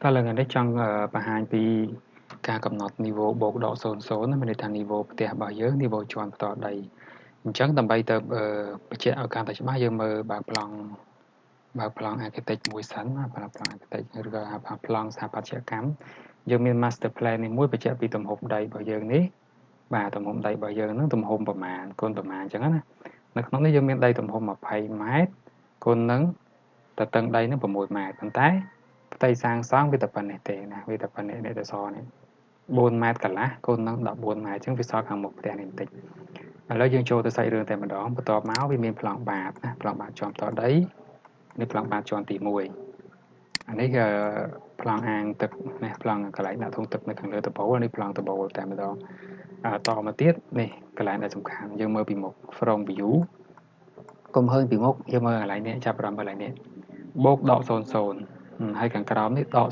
តើឡើងនេះចង់បង្ហាញពីការកំណត់ niveau បូកដក00មានន័យថា niveau ផ្ទះរបស់យើង niveau ជាន់ផ្ទាល់ដីអញ្ចឹងដើម្បីទៅបញ្ជាក់ឲ្យកាន់តែច្បាស់យើងមើលបើកប្លង់ architect មួយសិនណាបើកប្លង់ architect ឬក៏បើកប្លង់ស្ថាបត្យកម្មយើងមាន master plan នេះមួយបញ្ជាក់ពីទំហំដីរបស់យើងនេះបាទទំហំដីរបស់យើងហ្នឹងទំហំប្រមាណគុណប្រមាណអញ្ចឹងណានៅក្នុងនេះយើងមានដីទំហំ20ម៉ែត្រគុណនឹងតតឹងដីនឹង6ម៉ែត្រប៉ុន្តែផ្ទៃសាងសង់វាតែប៉ុណ្ណេះទេណាវាតែប៉ុណ្ណេះនេះទៅសនេះ4ម៉ែត្រកន្លះគុណនឹង14ម៉ែត្រអញ្ចឹងវាសល់ខាងមុខផ្ទះនេះបន្តិចឥឡូវយើងចូលទៅសាច់រឿងតែម្ដងបន្ទាប់មកវាមានប្លង់បាតណាប្លង់បាតជាន់ផ្ទាល់ដីនេះប្លង់បាតជាន់ទី1អានេះគឺប្លង់អាងទឹកណាប្លង់កន្លែងដាក់ធុងទឹកនៅខាងលើដបូលនេះប្លង់ដបូលតែម្ដងតមកទៀតនេះកន្លែងដែលសំខាន់យើងមើលពីមុខ from view កុំហើញពីមុខយើងមើលកន្លែងនេះចាប់អារម្មណ៍កន្លែងនេះបូកដក00ហើយខាងក្រោមនេះដក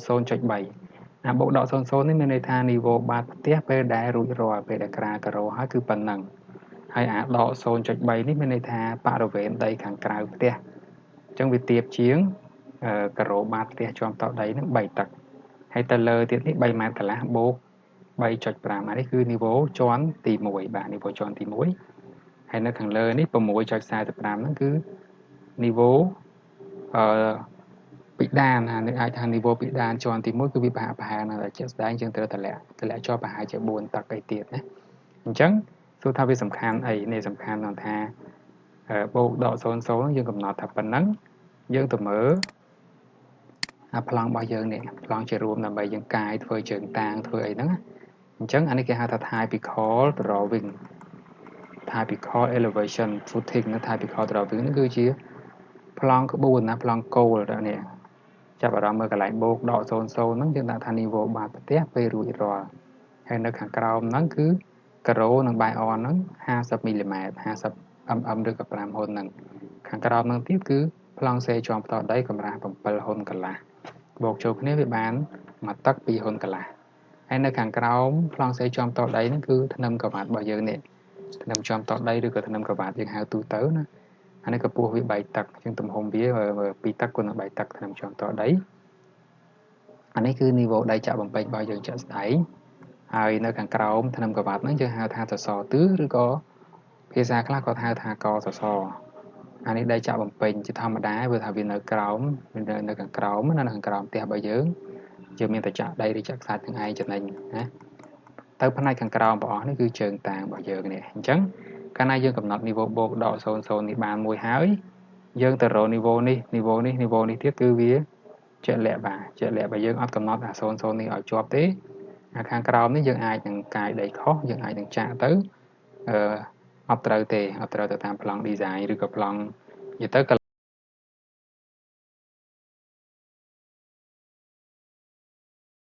0.3 បូកដក00នេះមានន័យថា niveau បាតផ្ទះពេលដែលរួចរាល់ពេលដែលក្រាលការ៉ូហើយគឺប៉ុណ្ណឹងហើយអាដក 0.3 នេះមានន័យថាបរិវេណដីខាងក្រៅផ្ទះអញ្ចឹងវាទាបជាងការ៉ូបាតផ្ទះជាន់ផ្ទាល់ដីនឹង3ទឹកហើយទៅលើទៀតនេះ3ម៉ែត្រកន្លះបូក 3.5 អានេះគឺ niveau ជាន់ទី1បាទ niveau ជាន់ទី1ហើយនៅខាងលើនេះ 6.45 ហ្នឹងគឺ niveau ពិដាននេះអាចថា niveau ពិដានជាន់ទី1គឺវាប្រហែលណាស់ជាក់ស្ដែងយើងត្រូវតម្លាក់ជាប់ប្រហែលជា4ទឹកអីទៀតណាអញ្ចឹងសួរថាវាសំខាន់អីនេះសំខាន់ត្រង់ថាបូកដក00យើងកំណត់ថាប៉ុណ្ណឹងយើងទៅមើលអាប្លង់របស់យើងនេះប្លង់ជារួមដើម្បីយើងកាយធ្វើជើងតាងធ្វើអីហ្នឹងអញ្ចឹងអានេះគេហៅថា typical drawing typical elevation footing និង typical drawing នេះគឺជាប្លង់ក្បួនណាប្លង់គោលដល់នេះចាប់អារម្មណ៍មើលកន្លែងបូកដក00ហ្នឹងយើងដាក់ថា niveau បាតផ្ទះពេលរួចរាល់ហើយនៅខាងក្រោមហ្នឹងគឺការ៉ូនិងបាយអនហ្នឹង50មីលីម៉ែត្រ50 mm ឬក៏5ហ៊ុនហ្នឹងខាងក្រោមហ្នឹងទៀតគឺប្លង់សេជាន់ផ្ទាល់ដីកម្រាស់7ហ៊ុនកន្លះបូកចូលគ្នាវាបានមួយទឹក2ហ៊ុនកន្លះហើយនៅខាងក្រោមប្លង់សេជាន់ផ្ទាល់ដីហ្នឹងគឺធ្នឹមក្រវ៉ាត់របស់យើងនេះធ្នឹមជាន់ផ្ទាល់ដីឬក៏ធ្នឹមក្រវ៉ាត់យើងហៅទូទៅណាអានេះកម្ពស់វា3ទឹកជាងទំហំវា2ទឹកគុណនឹង3ទឹកធ្នឹមជាន់ផ្ទាល់ដីអានេះគឺ niveau ដីចាក់បំពេញរបស់យើងចាក់ស្ដែងហើយនៅខាងក្រោមធ្នឹមក្រវ៉ាត់ហ្នឹងយើងហៅថាសសរទិសឬក៏ភាសាខ្លះគាត់ហៅថាកសសរអានេះដីចាក់បំពេញជាធម្មតាវាថាវានៅក្រោមនៅខាងក្រោមនៅខាងក្រោមផ្ទះរបស់យើងមានតែចាក់ដីឬចាក់ខ្សាច់ទាំងឯងចំណេញណាទៅផ្នែកខាងក្រោមបងប្អូននេះគឺជើងតាងរបស់យើងនេះអញ្ចឹងកាលណាយើងកំណត់ niveau បូកដក00នេះបានមួយហើយយើងទៅរក niveau នេះទៀតគឺវាជាក់លាក់បាទជាក់លាក់បើយើងអត់កំណត់អា00នេះឲ្យជាប់ទេខាងក្រោមនេះយើងអាចនឹងកាយដីខុសយើងអាចនឹងចាក់ទៅអត់ត្រូវទេអត់ត្រូវទៅតាមប្លង់ design ឬក៏ប្លង់និយាយទៅ